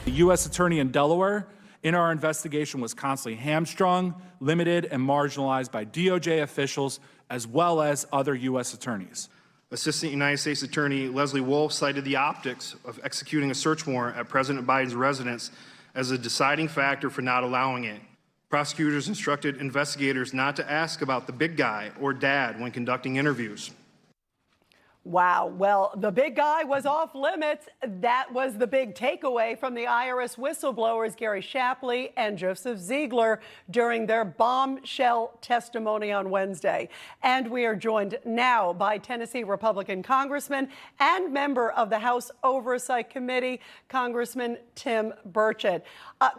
The U.S. Attorney in Delaware in our investigation was constantly hamstrung, limited, and marginalized by DOJ officials as well as other U.S. attorneys. Assistant United States Attorney Leslie Wolf cited the optics of executing a search warrant at President Biden's residence as a deciding factor for not allowing it. Prosecutors instructed investigators not to ask about the big guy or dad when conducting interviews. Wow. Well, the big guy was off limits. That was the big takeaway from the IRS whistleblowers Gary Shapley and Joseph Ziegler during their bombshell testimony on Wednesday. And we are joined now by Tennessee Republican Congressman and member of the House Oversight Committee, Congressman Tim Burchett.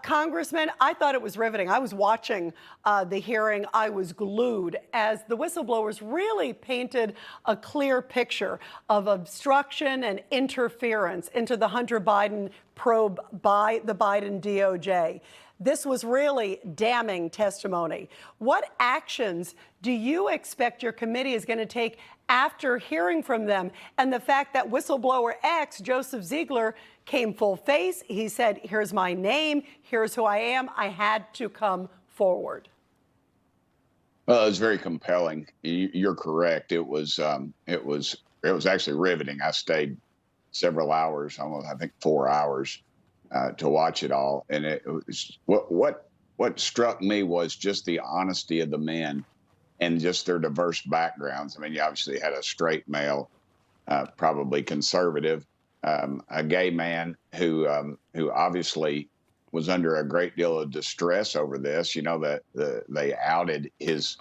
Congressman, I thought it was riveting. I was watching the hearing. I was glued as the whistleblowers really painted a clear picture of obstruction and interference into the Hunter Biden probe by the Biden DOJ. This was really damning testimony. What actions do you expect your committee is going to take after hearing from them? And the fact that whistleblower X, Joseph Ziegler, came full face. He said, here's my name, here's who I am. I had to come forward. Well, it was very compelling. You're correct. It was actually riveting. I stayed several hours, almost I think 4 hours, to watch it all. And it was what struck me was just the honesty of the men and just their diverse backgrounds. I mean, you obviously had a straight male, probably conservative, a gay man who obviously was under a great deal of distress over this. You know, that they outed his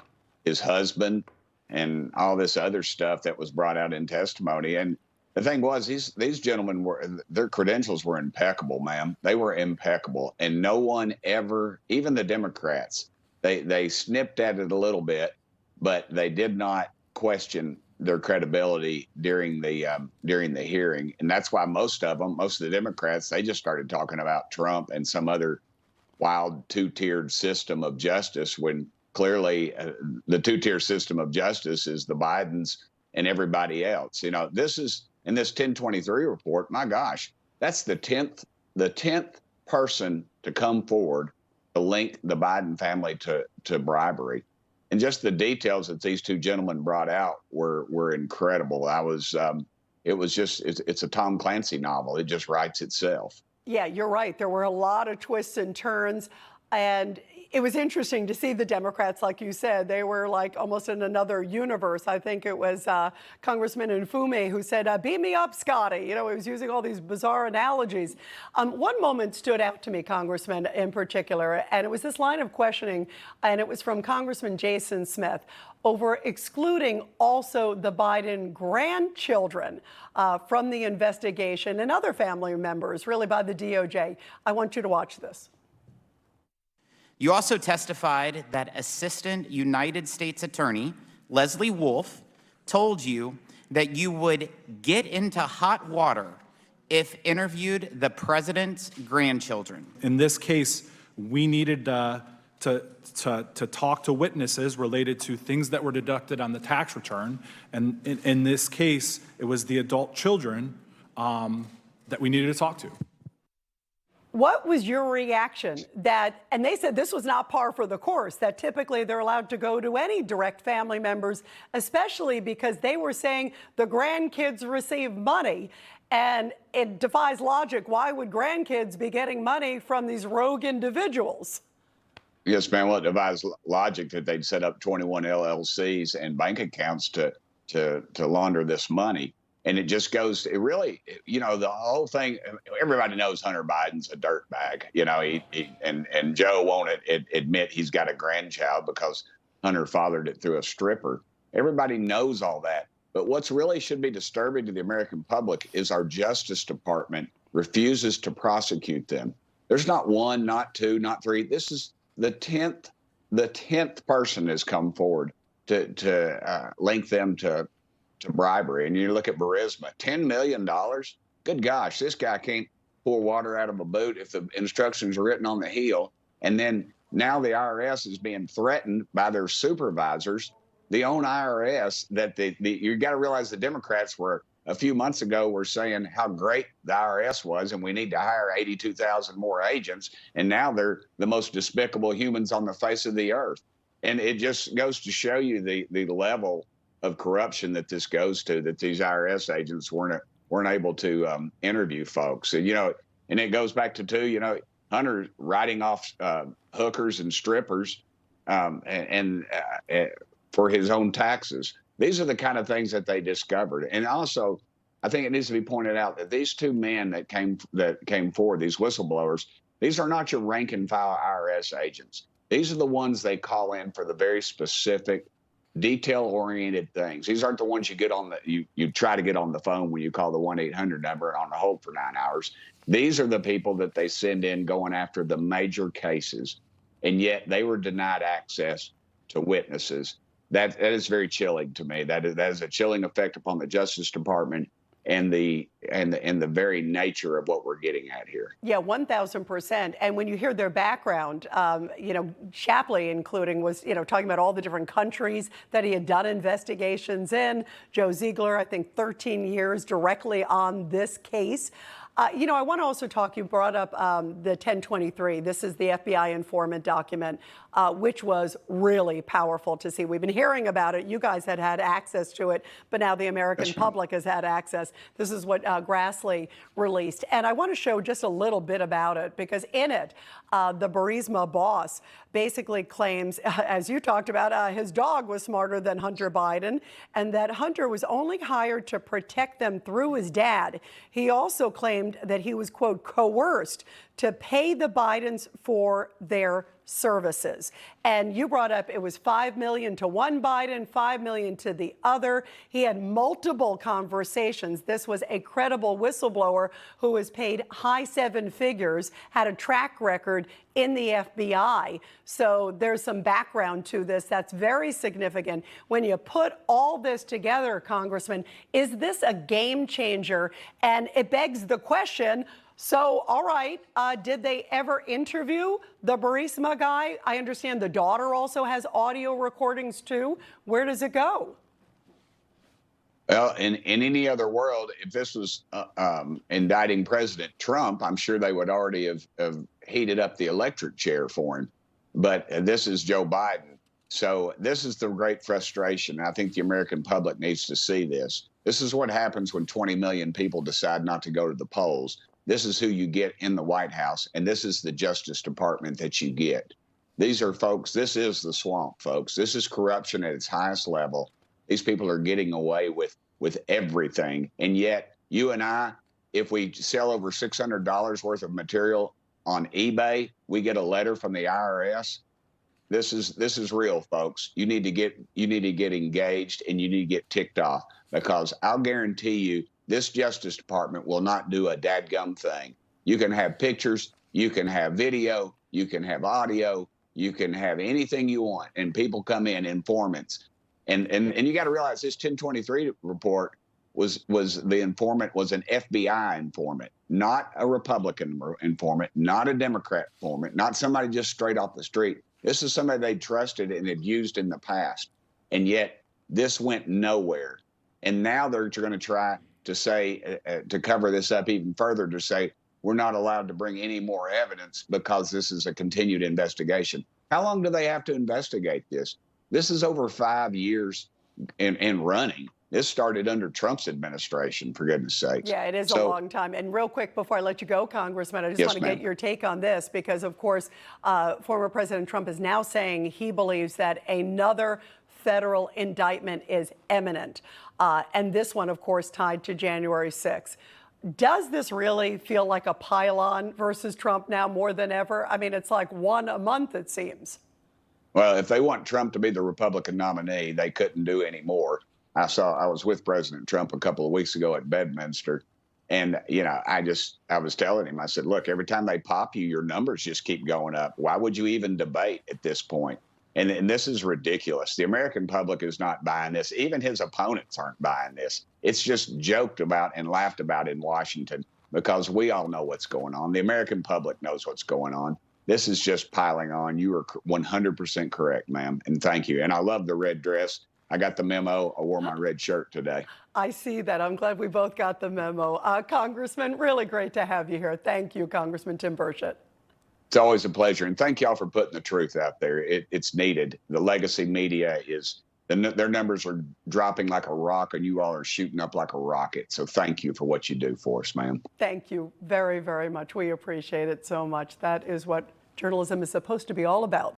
husband and all this other stuff that was brought out in testimony. And the thing was, these gentlemen their credentials were impeccable, ma'am. They were impeccable. And no one ever, even the Democrats, they snipped at it a little bit, but they did not question their credibility during the hearing. And that's why most of the Democrats, they just started talking about Trump and some other wild two-tiered system of justice, when clearly the two-tier system of justice is the Bidens and everybody else. You know, this is in this 1023 report, my gosh, that's the 10th person to come forward to link the Biden family to bribery. And just the details that these two gentlemen brought out were incredible. It's a Tom Clancy novel. It just writes itself. Yeah, you're right. There were a lot of twists and turns. And it was interesting to see the Democrats, like you said, they were like almost in another universe. I think it was Congressman Nfume who said, beat me up, Scotty. You know, he was using all these bizarre analogies. One moment stood out to me, Congressman, in particular, and it was this line of questioning, and it was from Congressman Jason Smith over excluding also the Biden grandchildren from the investigation and other family members, really, by the DOJ. I want you to watch this. You also testified that Assistant United States Attorney Leslie Wolf told you that you would get into hot water if interviewed the president's grandchildren. In this case, we needed to talk to witnesses related to things that were deducted on the tax return. And in this case, it was the adult children that we needed to talk to. What was your reaction and they said this was not par for the course, that typically they're allowed to go to any direct family members, especially because they were saying the grandkids receive money, and it defies logic. Why would grandkids be getting money from these rogue individuals? Yes, ma'am. Well, it defies logic that they'd set up 21 LLCs and bank accounts to launder this money. And it just goes, it really, you know, the whole thing, everybody knows Hunter Biden's a dirtbag. You know, and Joe won't admit he's got a grandchild because Hunter fathered it through a stripper. Everybody knows all that. But what's really should be disturbing to the American public is our Justice Department refuses to prosecute them. There's not one, not two, not three. This is the 10th person has come forward to link them to bribery. And you look at Burisma, $10 million. Good gosh, this guy can't pour water out of a boot if the instructions are written on the heel. And then now the IRS is being threatened by their supervisors, the own IRS, that you got to realize the Democrats were a few months ago were saying how great the IRS was and we need to hire 82,000 more agents. And now they're the most despicable humans on the face of the earth. And it just goes to show you the level of corruption that this goes to, that these IRS agents weren't able to interview folks. And, and it goes back to, too, Hunter writing off hookers and strippers for his own taxes. These are the kind of things that they discovered. And also, I think it needs to be pointed out that these two men that came forward, these whistleblowers, these are not your rank and file IRS agents. These are the ones they call in for the very specific, detail-oriented things. These aren't the ones you get on you try to get on the phone when you call the 1-800 number on the hold for 9 hours. These are the people that they send in going after the major cases, and yet they were denied access to witnesses. That is very chilling to me. That is a chilling effect upon the Justice Department and the very nature of what we're getting at here. Yeah, 1,000%. And when you hear their background, Shapley, including, was, talking about all the different countries that he had done investigations in. Joe Ziegler, I think 13 years directly on this case. I want to also talk, you brought up the 1023. This is the FBI informant document, which was really powerful to see. We've been hearing about it. You guys had access to it, but now the American public has had access. This is what Grassley released. And I want to show just a little bit about it, because in it, the Burisma boss basically claims, as you talked about, his dog was smarter than Hunter Biden, and that Hunter was only hired to protect them through his dad. He also claimed that he was, quote, coerced to pay the Bidens for their services. And you brought up it was $5 million to one Biden, $5 million to the other. He had multiple conversations. This was a credible whistleblower who was paid high seven figures, had a track record in the FBI. So there's some background to this that's very significant. When you put all this together, Congressman, is this a game changer? And it begs the question, so, all right, did they ever interview the Burisma guy? I understand the daughter also has audio recordings too. Where does it go? Well, in any other world, if this was indicting President Trump, I'm sure they would already have heated up the electric chair for him. But this is Joe Biden. So this is the great frustration. I think the American public needs to see this. This is what happens when 20 million people decide not to go to the polls. This is who you get in the White House, and this is the Justice Department that you get. These are folks, this is the swamp, folks. This is corruption at its highest level. These people are getting away with everything. And yet, you and I, if we sell over $600 worth of material on eBay, we get a letter from the IRS. This is real, folks. You need to get engaged, and you need to get ticked off, because I'll guarantee you this Justice Department will not do a dadgum thing. You can have pictures, you can have video, you can have audio, you can have anything you want, and people come in, informants. And you got to realize this 1023 report was the informant was an FBI informant, not a Republican informant, not a Democrat informant, not somebody just straight off the street. This is somebody they trusted and had used in the past. And yet this went nowhere. And now they're going to try to say, to cover this up even further, to say we're not allowed to bring any more evidence because this is a continued investigation. How long do they have to investigate this? This is over 5 years in running. This started under Trump's administration, for goodness sakes. Yeah, it is a long time. And real quick, before I let you go, Congressman, I just want to get your take on this, because, of course, former President Trump is now saying he believes that another federal indictment is imminent. And this one, of course, tied to January 6th. Does this really feel like a pile-on versus Trump now more than ever? I mean, it's like one a month, it seems. Well, if they want Trump to be the Republican nominee, they couldn't do any more. I was with President Trump a couple of weeks ago at Bedminster, and, I was telling him, I said, look, every time they pop you, your numbers just keep going up. Why would you even debate at this point? And this is ridiculous. The American public is not buying this. Even his opponents aren't buying this. It's just joked about and laughed about in Washington, because we all know what's going on. The American public knows what's going on. This is just piling on. You are 100% correct, ma'am, and thank you. And I love the red dress. I got the memo. I wore my red shirt today. I see that. I'm glad we both got the memo. Congressman, really great to have you here. Thank you, Congressman Tim Burchett. It's always a pleasure. And thank y'all for putting the truth out there. It's needed. The legacy media their numbers are dropping like a rock, and you all are shooting up like a rocket. So thank you for what you do for us, ma'am. Thank you very, very much. We appreciate it so much. That is what journalism is supposed to be all about.